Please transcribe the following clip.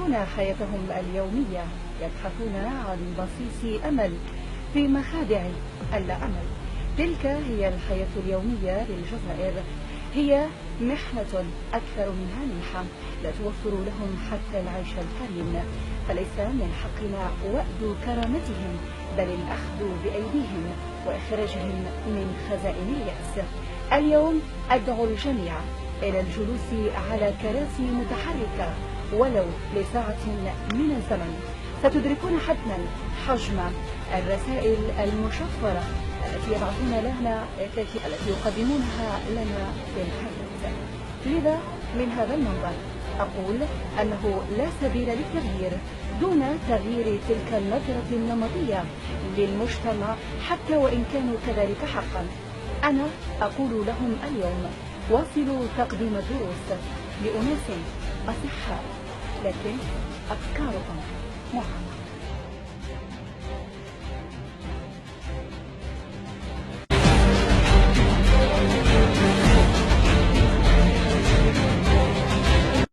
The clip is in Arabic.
يعيشون حياتهم اليومية، يبحثون عن بصيص أمل في مخادع اللا أمل. تلك هي الحياة اليومية للجزائر، هي محنة أكثر منها منحة، لا توفر لهم حتى العيش الكريم، فليس من حقنا وأد كرامتهم، بل الأخذ بأيديهم وإخراجهم من خزائن اليأس. اليوم أدعو الجميع إلى الجلوس على كراسي متحركة ولو لساعة من الزمن، ستدركون حتما حجم الرسائل المشفرة التي يبعثون لنا، التي يقدمونها لنا في الحياة. لذا من هذا المنبر أقول أنه لا سبيل للتغيير دون تغيير تلك النظرة النمطية للمجتمع، حتى وإن كانوا كذلك حقا. أنا أقول لهم اليوم: واصلوا تقديم الدروس لأناس أصحاء، لكن أفكارهم معقدة.